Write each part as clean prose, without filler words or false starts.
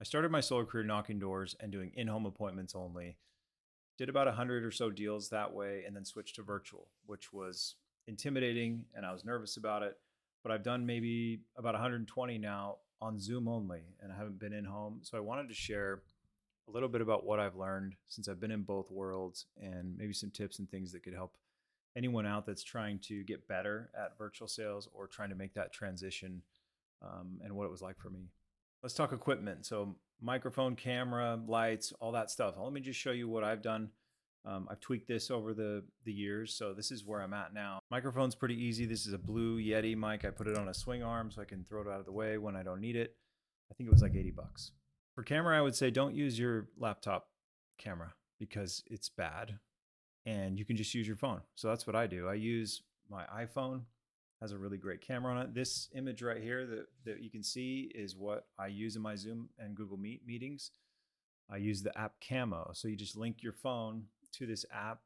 I started my solo career knocking doors and doing in-home appointments only. Did about 100 or so deals that way and then switched to virtual, which was intimidating and I was nervous about it. But I've done maybe about 120 now on Zoom only and I haven't been in home. So I wanted to share a little bit about what I've learned since I've been in both worlds and maybe some tips and things that could help anyone out that's trying to get better at virtual sales or trying to make that transition, and what it was like for me. Let's talk equipment. So, microphone, camera, lights, all that stuff. Let me just show you what I've done. I've tweaked this over the years, so this is where I'm at now. Microphone's pretty easy. This is a Blue Yeti mic. I put it on a swing arm so I can throw it out of the way when I don't need it. I think it was like 80 bucks. For camera, I would say don't use your laptop camera because it's bad and you can just use your phone. So that's what I do. I use my iPhone, has a really great camera on it. This image right here that you can see is what I use in my Zoom and Google Meet meetings. I use the app Camo. So you just link your phone to this app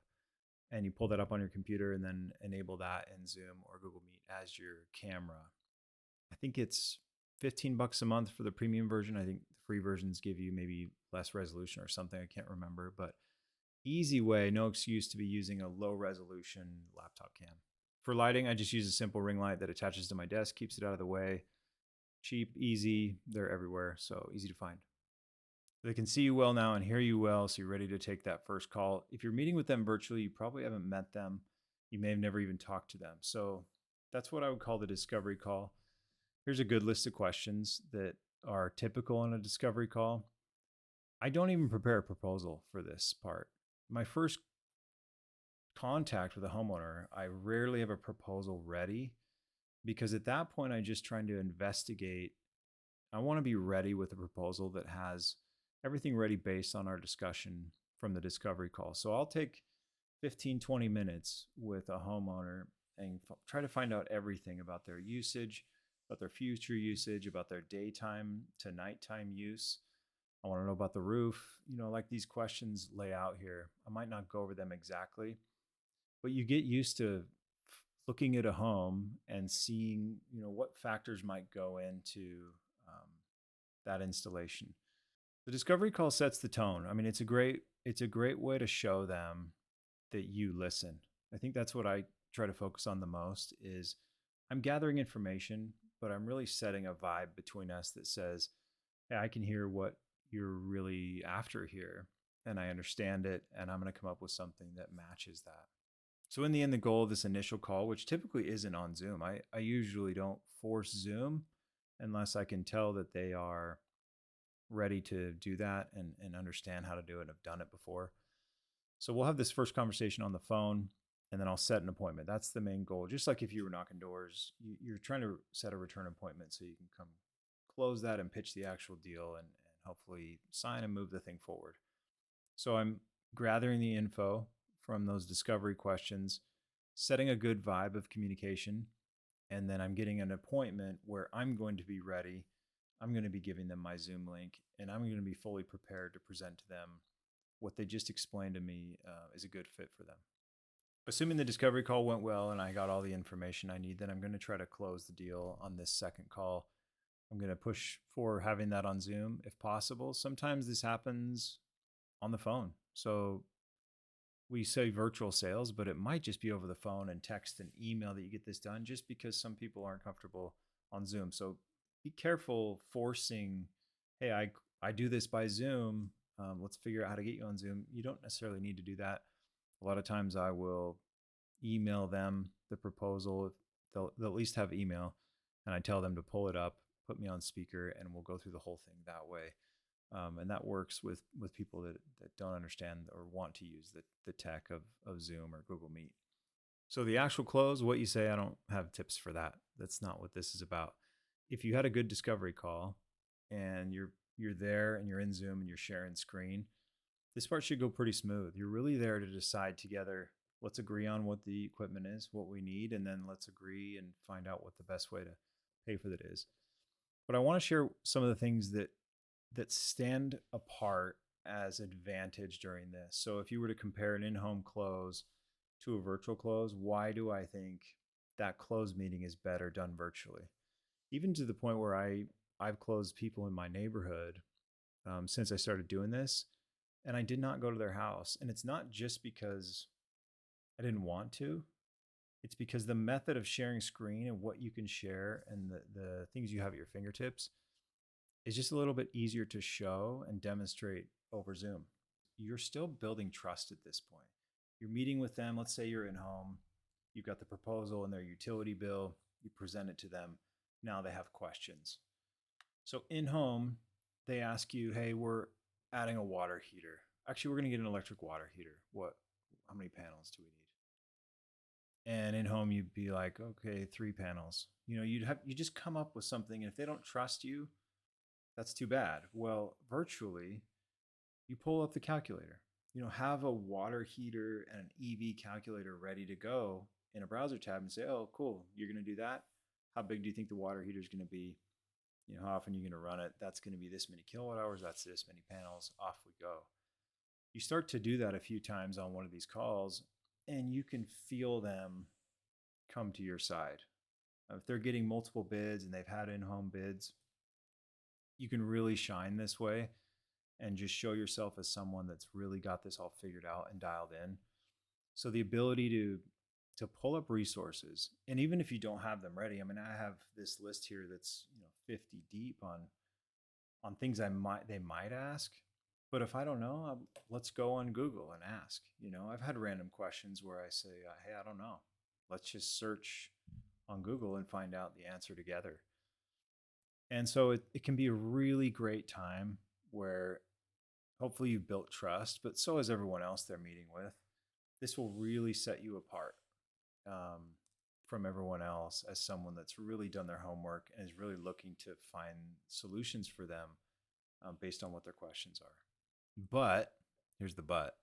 and you pull that up on your computer and then enable that in Zoom or Google Meet as your camera. I think it's 15 bucks a month for the premium version. I think the free versions give you maybe less resolution or something. I can't remember, but easy way, no excuse to be using a low resolution laptop cam. For lighting, I just use a simple ring light that attaches to my desk, keeps it out of the way. Cheap, easy, they're everywhere, so easy to find. They can see you well now and hear you well, so you're ready to take that first call. If you're meeting with them virtually, you probably haven't met them. You may have never even talked to them. So that's what I would call the discovery call. Here's a good list of questions that are typical on a discovery call. I don't even prepare a proposal for this part. My first contact with a homeowner, I rarely have a proposal ready because at that point, I'm just trying to investigate. I want to be ready with a proposal that has everything ready based on our discussion from the discovery call. So I'll take 15, 20 minutes with a homeowner and try to find out everything about their usage, about their future usage, about their daytime to nighttime use. I want to know about the roof. Like these questions lay out here. I might not go over them exactly, but you get used to looking at a home and seeing, what factors might go into that installation. The discovery call sets the tone. I mean, it's a great way to show them that you listen. I think that's what I try to focus on the most is I'm gathering information, but I'm really setting a vibe between us that says, hey, I can hear what you're really after here and I understand it and I'm going to come up with something that matches that. So in the end, the goal of this initial call, which typically isn't on Zoom, I usually don't force Zoom unless I can tell that they are ready to do that and understand how to do it and have done it before. So we'll have this first conversation on the phone and then I'll set an appointment. That's the main goal. Just like if you were knocking doors, you're trying to set a return appointment so you can come close that and pitch the actual deal and hopefully sign and move the thing forward. So I'm gathering the info from those discovery questions, setting a good vibe of communication, and then I'm getting an appointment where I'm going to be ready. I'm going to be giving them my Zoom link, and I'm going to be fully prepared to present to them what they just explained to me is a good fit for them. Assuming the discovery call went well and I got all the information I need, then I'm going to try to close the deal on this second call. I'm going to push for having that on Zoom if possible. Sometimes this happens on the phone. So we say virtual sales, but it might just be over the phone and text and email that you get this done just because some people aren't comfortable on Zoom. So be careful forcing, hey, I do this by Zoom. Let's figure out how to get you on Zoom. You don't necessarily need to do that. A lot of times I will email them the proposal. They'll at least have email and I tell them to pull it up, put me on speaker, and we'll go through the whole thing that way. And that works with people that don't understand or want to use the tech of Zoom or Google Meet. So the actual close, what you say, I don't have tips for that. That's not what this is about. If you had a good discovery call and you're there and you're in Zoom and you're sharing screen, this part should go pretty smooth. You're really there to decide together. Let's agree on what the equipment is, what we need, and then let's agree and find out what the best way to pay for that is. But I want to share some of the things that stand apart as advantage during this. So if you were to compare an in-home close to a virtual close, why do I think that close meeting is better done virtually? Even to the point where I've closed people in my neighborhood since I started doing this. And I did not go to their house. And it's not just because I didn't want to, it's because the method of sharing screen and what you can share and the things you have at your fingertips is just a little bit easier to show and demonstrate over Zoom. You're still building trust at this point. You're meeting with them. Let's say you're in home, you've got the proposal and their utility bill, you present it to them. Now they have questions. So in home, they ask you, hey, we're adding a water heater. Actually, we're going to get an electric water heater. How many panels do we need? And in home, you'd be like, okay, 3 panels. You just come up with something. And if they don't trust you, that's too bad. Well, virtually, you pull up the calculator. Have a water heater and an EV calculator ready to go in a browser tab and say, oh, cool, you're going to do that. How big do you think the water heater is going to be? How often you're going to run it? That's going to be this many kilowatt hours. That's this many panels. Off we go. You start to do that a few times on one of these calls, and you can feel them come to your side. If they're getting multiple bids and they've had in-home bids, you can really shine this way and just show yourself as someone that's really got this all figured out and dialed in. So the ability to pull up resources, and even if you don't have them ready, I mean, I have this list here that's 50 deep on things they might ask. But if I don't know, let's go on Google and ask. I've had random questions where I say, hey, I don't know. Let's just search on Google and find out the answer together. And so it can be a really great time where hopefully you've built trust, but so has everyone else they're meeting with. This will really set you apart from everyone else as someone that's really done their homework and is really looking to find solutions for them based on what their questions are. But here's the but.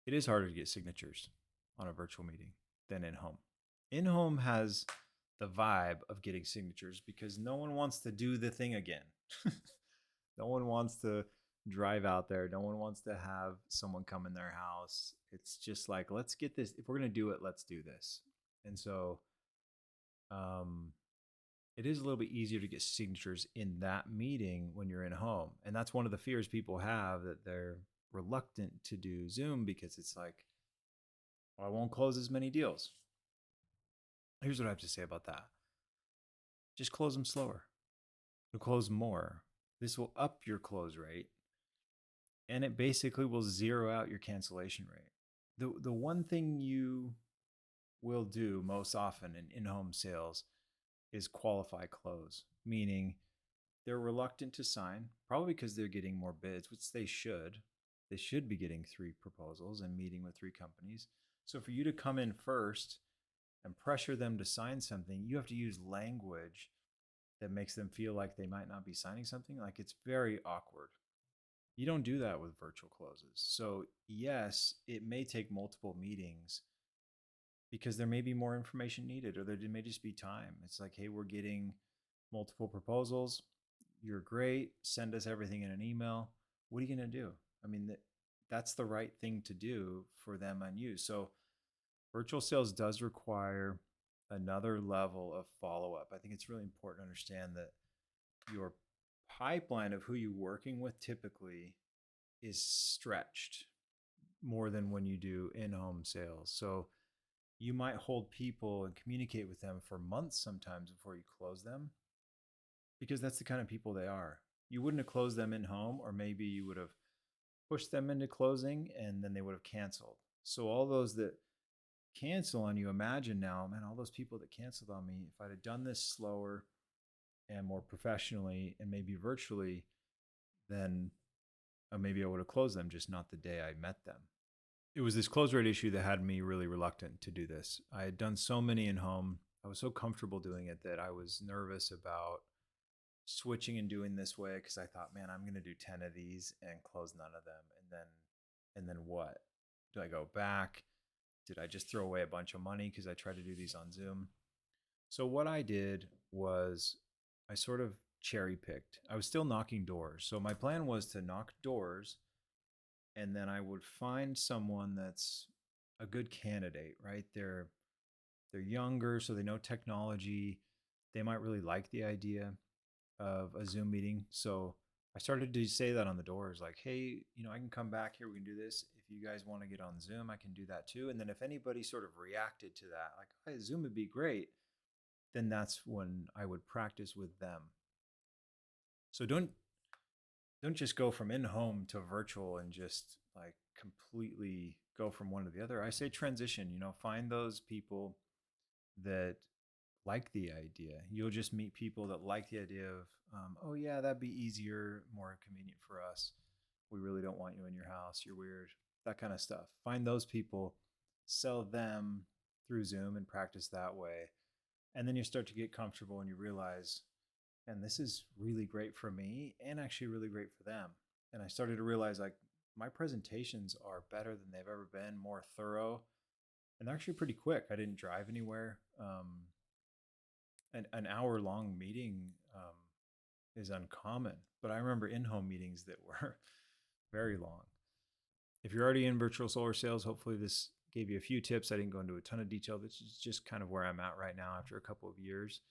It is harder to get signatures on a virtual meeting than in home. In home has the vibe of getting signatures because no one wants to do the thing again. No one wants to drive out there. No one wants to have someone come in their house. It's just like, let's get this. If we're going to do it, let's do this. And so it is a little bit easier to get signatures in that meeting when you're in home. And that's one of the fears people have, that they're reluctant to do Zoom because it's like, well, I won't close as many deals. Here's what I have to say about that. Just close them slower. You'll close more. This will up your close rate, and it basically will zero out your cancellation rate. The one thing you will do most often in in-home sales is qualify close, meaning they're reluctant to sign, probably because they're getting more bids, which they should. They should be getting 3 proposals and meeting with 3 companies. So for you to come in first and pressure them to sign something, you have to use language that makes them feel like they might not be signing something. Like, it's very awkward. You don't do that with virtual closes. So yes, it may take multiple meetings because there may be more information needed, or there may just be time. It's like, hey, we're getting multiple proposals. You're great. Send us everything in an email. What are you going to do? I mean, that's the right thing to do for them and you. So virtual sales does require another level of follow-up. I think it's really important to understand that your pipeline of who you're working with typically is stretched more than when you do in-home sales. So you might hold people and communicate with them for months sometimes before you close them, because that's the kind of people they are. You wouldn't have closed them in home, or maybe you would have pushed them into closing and then they would have canceled. So all those that cancel on you, imagine now, man, all those people that canceled on me, if I'd have done this slower and more professionally and maybe virtually, then maybe I would have closed them, just not the day I met them. It was this close rate issue that had me really reluctant to do this. I had done so many in home. I was so comfortable doing it that I was nervous about switching and doing this way, because I thought, man, I'm going to do 10 of these and close none of them. And then what? Do I go back? Did I just throw away a bunch of money because I tried to do these on Zoom? So what I did was I sort of cherry picked. I was still knocking doors. So my plan was to knock doors, and then I would find someone that's a good candidate, right? They're younger, so they know technology. They might really like the idea of a Zoom meeting. So I started to say that on the doors, like, hey, I can come back here, we can do this. If you guys want to get on Zoom, I can do that too. And then if anybody sort of reacted to that, like, hey, Zoom would be great, then that's when I would practice with them. So don't just go from in home to virtual and just like completely go from one to the other. I say transition, find those people that like the idea. You'll just meet people that like the idea of, oh, yeah, that'd be easier, more convenient for us. We really don't want you in your house. You're weird. That kind of stuff. Find those people, sell them through Zoom and practice that way. And then you start to get comfortable and you realize, and this is really great for me and actually really great for them. And I started to realize like my presentations are better than they've ever been, more thorough, and they're actually pretty quick. I didn't drive anywhere. An hour long meeting is uncommon, but I remember in home meetings that were very long. If you're already in virtual solar sales, hopefully this gave you a few tips. I didn't go into a ton of detail. This is just kind of where I'm at right now after a couple of years.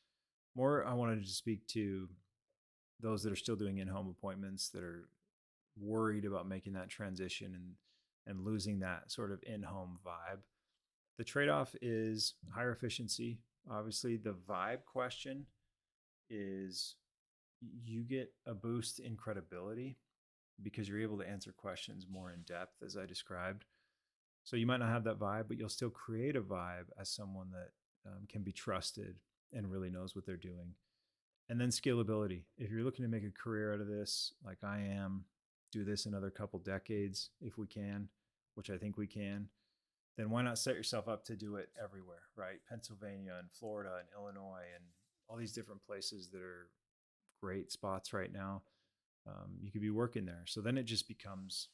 More, I wanted to speak to those that are still doing in-home appointments that are worried about making that transition and losing that sort of in-home vibe. The trade-off is higher efficiency. Obviously, the vibe question is you get a boost in credibility because you're able to answer questions more in depth, as I described. So you might not have that vibe, but you'll still create a vibe as someone that can be trusted and really knows what they're doing. And then scalability. If you're looking to make a career out of this, like I am, do this another couple decades if we can, which I think we can, then why not set yourself up to do it everywhere, right? Pennsylvania and Florida and Illinois and all these different places that are great spots right now. You could be working there. So then it just becomes,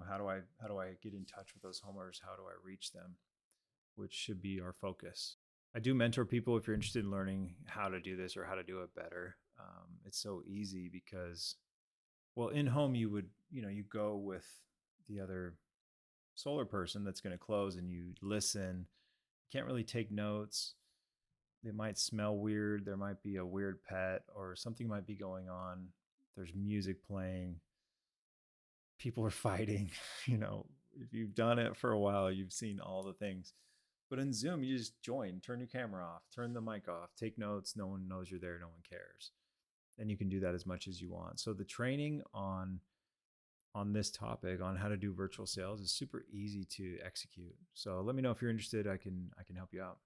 how do I get in touch with those homeowners? How do I reach them? Which should be our focus. I do mentor people if you're interested in learning how to do this or how to do it better. It's so easy because, well, in home you would, you go with the other solar person that's going to close and you listen. You can't really take notes. It might smell weird. There might be a weird pet or something might be going on. There's music playing. People are fighting. If you've done it for a while, you've seen all the things. But in Zoom, you just join, turn your camera off, turn the mic off, take notes. No one knows you're there. No one cares. And you can do that as much as you want. So the training on this topic on how to do virtual sales is super easy to execute. So let me know if you're interested. I can help you out.